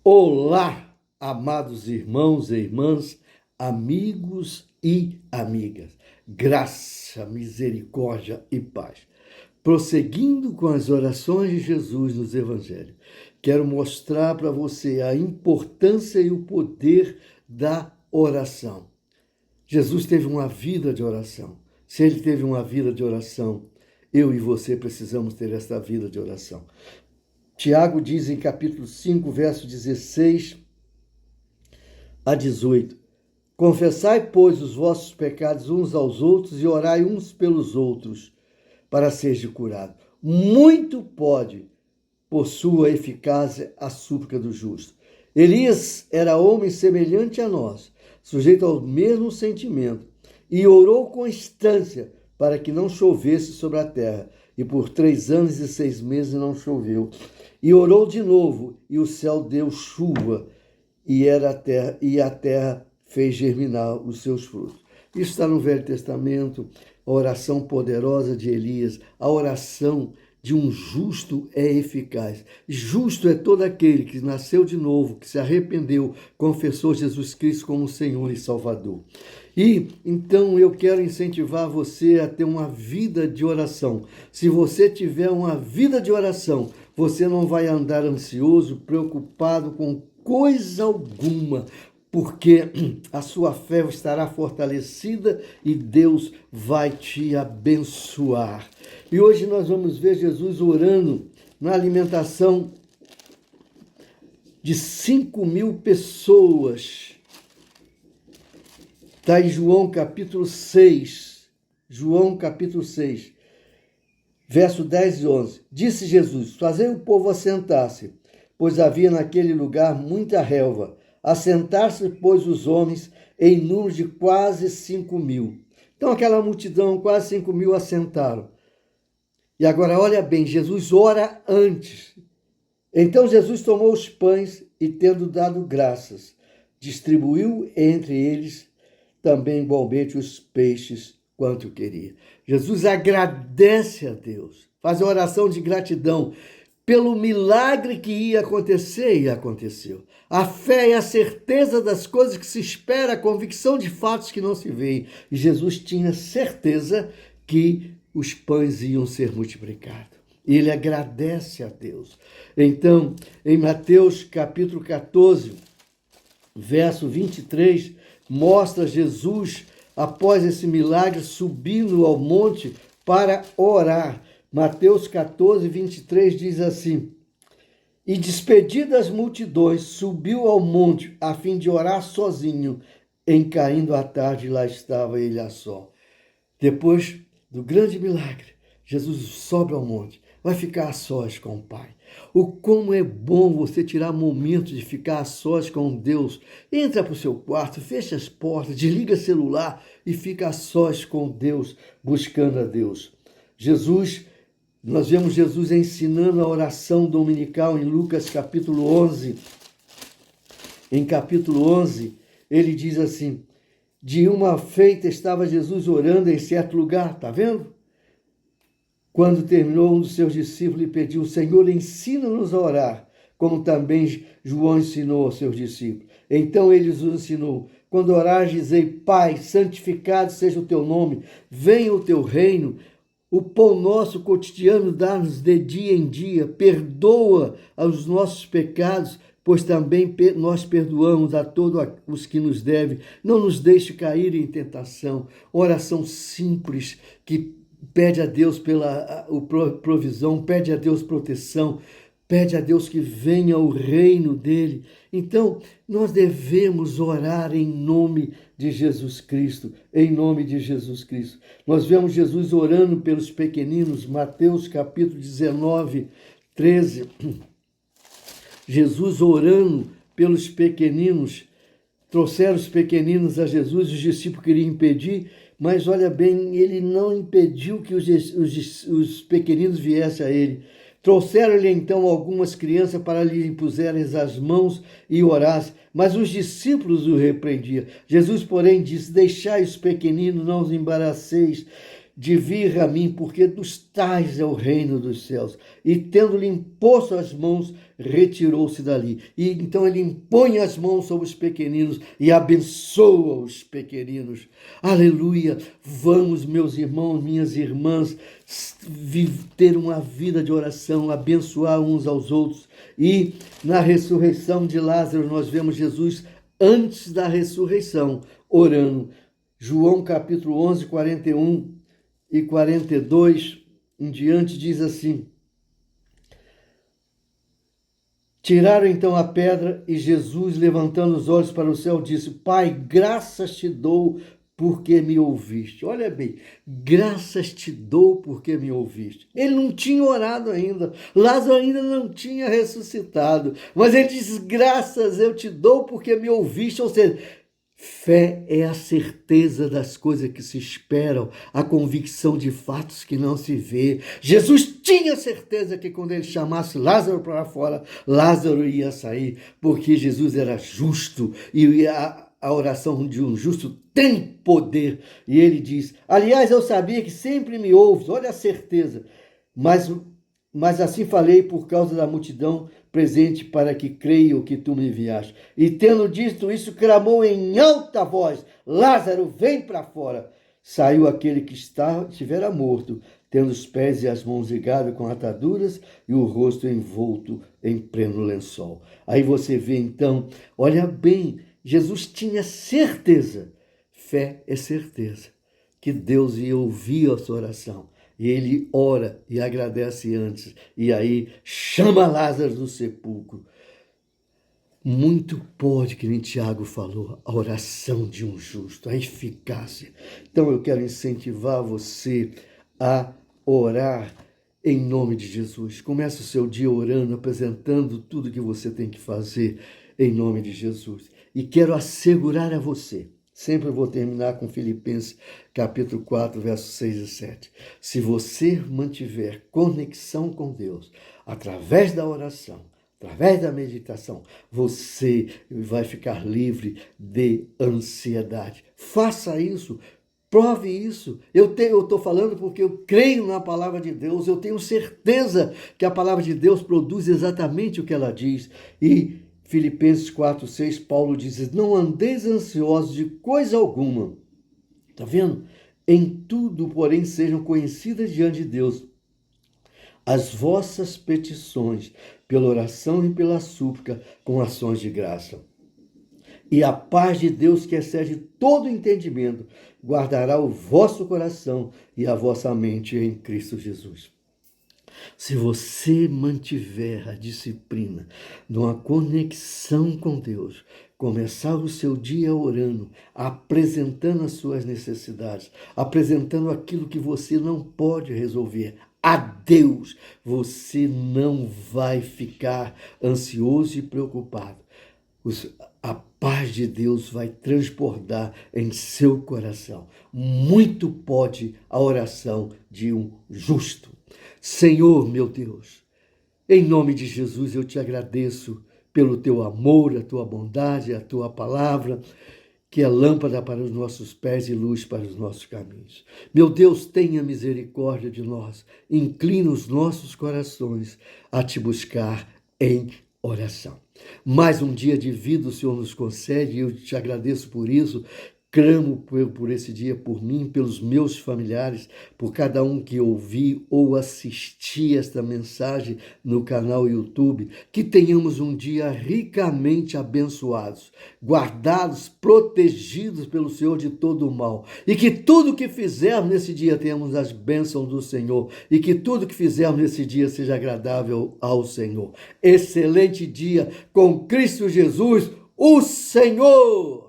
Olá, amados irmãos e irmãs, amigos e amigas. Graça, misericórdia e paz. Prosseguindo com as orações de Jesus nos evangelhos, quero mostrar para você a importância e o poder da oração. Jesus teve uma vida de oração. Se ele teve uma vida de oração, eu e você precisamos ter esta vida de oração. Tiago diz em capítulo 5, verso 16 a 18: Confessai, pois, os vossos pecados uns aos outros e orai uns pelos outros, para seres curados. Muito pode, por sua eficácia, a súplica do justo. Elias era homem semelhante a nós, sujeito ao mesmo sentimento, e orou com instância para que não chovesse sobre a terra. E por 3 anos e 6 meses não choveu. E orou de novo, e o céu deu chuva, e a terra fez germinar os seus frutos. Isso está no Velho Testamento, a oração poderosa de Elias. A oração de um justo é eficaz. Justo é todo aquele que nasceu de novo, que se arrependeu, confessou Jesus Cristo como Senhor e Salvador. E então eu quero incentivar você a ter uma vida de oração. Se você tiver uma vida de oração, você não vai andar ansioso, preocupado com coisa alguma, porque a sua fé estará fortalecida e Deus vai te abençoar. E hoje nós vamos ver Jesus orando na alimentação de 5.000 pessoas. Está em João capítulo 6. João capítulo 6, verso 10 e 11. Disse Jesus: Fazei o povo assentar-se, pois havia naquele lugar muita relva. Assentar-se, pois, os homens em número de quase 5.000. Então aquela multidão, quase 5.000 assentaram. E agora olha bem, Jesus ora antes. Então Jesus tomou os pães e, tendo dado graças, distribuiu entre eles também igualmente os peixes quanto queria. Jesus agradece a Deus, faz a oração de gratidão pelo milagre que ia acontecer e aconteceu. A fé é a certeza das coisas que se espera, a convicção de fatos que não se veem. E Jesus tinha certeza que os pães iam ser multiplicados. E ele agradece a Deus. Então, em Mateus capítulo 14, verso 23, mostra Jesus, após esse milagre, subindo ao monte para orar. Mateus 14, 23 diz assim: E despedidas as multidões, subiu ao monte a fim de orar sozinho. Em caindo a tarde, lá estava ele a só. Depois do grande milagre, Jesus sobe ao monte, vai ficar a sós com o Pai. O como é bom você tirar momentos de ficar a sós com Deus. Entra para o seu quarto, fecha as portas, desliga o celular e fica a sós com Deus, buscando a Deus. Nós vemos Jesus ensinando a oração dominical em Lucas capítulo 11. Em capítulo 11, ele diz assim: De uma feita estava Jesus orando em certo lugar, está vendo? Quando terminou, um dos seus discípulos lhe pediu: Senhor, ensina-nos a orar, como também João ensinou aos seus discípulos. Então ele os ensinou: Quando orares, dizei: Pai, santificado seja o teu nome, venha o teu reino. O pão nosso cotidiano dá-nos de dia em dia, perdoa os nossos pecados, pois também nós perdoamos a todos os que nos devem. Não nos deixe cair em tentação. Oração simples que pede a Deus pela provisão, pede a Deus proteção, pede a Deus que venha o reino dele. Então, nós devemos orar em nome de Jesus Cristo, em nome de Jesus Cristo. Nós vemos Jesus orando pelos pequeninos, Mateus capítulo 19, 13. Jesus orando pelos pequeninos. Trouxeram os pequeninos a Jesus, os discípulos queriam impedir, mas olha bem, ele não impediu que os pequeninos viessem a ele. Trouxeram-lhe então algumas crianças para lhe impusessem as mãos e orassem, mas os discípulos o repreendiam. Jesus, porém, disse: Deixai os pequeninos, não os embaraceis, de vir a mim, porque dos tais é o reino dos céus. E tendo-lhe imposto as mãos, retirou-se dali. E então ele impõe as mãos sobre os pequeninos e abençoa os pequeninos. Aleluia! Vamos, meus irmãos, minhas irmãs, ter uma vida de oração, abençoar uns aos outros. E na ressurreição de Lázaro, nós vemos Jesus antes da ressurreição, orando. João capítulo 11, 41 e 42 em diante diz assim: tiraram então a pedra e Jesus, levantando os olhos para o céu, disse: Pai, graças te dou porque me ouviste. Olha bem, graças te dou porque me ouviste. Ele não tinha orado ainda, Lázaro ainda não tinha ressuscitado, mas ele diz: graças eu te dou porque me ouviste. Ou seja, fé é a certeza das coisas que se esperam, a convicção de fatos que não se vê. Jesus tinha certeza que quando ele chamasse Lázaro para fora, Lázaro ia sair, porque Jesus era justo e a oração de um justo tem poder. E ele diz: aliás, eu sabia que sempre me ouves, olha a certeza, mas assim falei por causa da multidão presente, para que creiam que tu me enviaste. E tendo dito isso, clamou em alta voz: Lázaro, vem para fora. Saiu aquele que estivera morto, tendo os pés e as mãos ligados com ataduras e o rosto envolto em pleno lençol. Aí você vê então, olha bem, Jesus tinha certeza, fé é certeza, que Deus ia ouvir a sua oração. E ele ora e agradece antes. E aí chama Lázaro do sepulcro. Muito pode, que nem Tiago falou, a oração de um justo, a eficácia. Então eu quero incentivar você a orar em nome de Jesus. Comece o seu dia orando, apresentando tudo que você tem que fazer em nome de Jesus. E quero assegurar a você, sempre vou terminar com Filipenses capítulo 4, versos 6 e 7. Se você mantiver conexão com Deus, através da oração, através da meditação, você vai ficar livre de ansiedade. Faça isso, prove isso. Eu estou falando porque eu creio na palavra de Deus, eu tenho certeza que a palavra de Deus produz exatamente o que ela diz. E Filipenses 4, 6, Paulo diz: não andeis ansiosos de coisa alguma. Está vendo? Em tudo, porém, sejam conhecidas diante de Deus as vossas petições, pela oração e pela súplica, com ações de graça. E a paz de Deus, que excede todo entendimento, guardará o vosso coração e a vossa mente em Cristo Jesus. Se você mantiver a disciplina de uma conexão com Deus, começar o seu dia orando, apresentando as suas necessidades, apresentando aquilo que você não pode resolver a Deus, você não vai ficar ansioso e preocupado. A paz de Deus vai transbordar em seu coração. Muito pode a oração de um justo. Senhor, meu Deus, em nome de Jesus eu te agradeço pelo teu amor, a tua bondade, a tua palavra, que é lâmpada para os nossos pés e luz para os nossos caminhos. Meu Deus, tenha misericórdia de nós, inclina os nossos corações a te buscar em oração. Mais um dia de vida o Senhor nos concede e eu te agradeço por isso. Clamo por esse dia, por mim, pelos meus familiares, por cada um que ouvi ou assisti esta mensagem no canal YouTube, que tenhamos um dia ricamente abençoados, guardados, protegidos pelo Senhor de todo o mal, e que tudo que fizermos nesse dia tenhamos as bênçãos do Senhor, e que tudo que fizermos nesse dia seja agradável ao Senhor. Excelente dia com Cristo Jesus, o Senhor!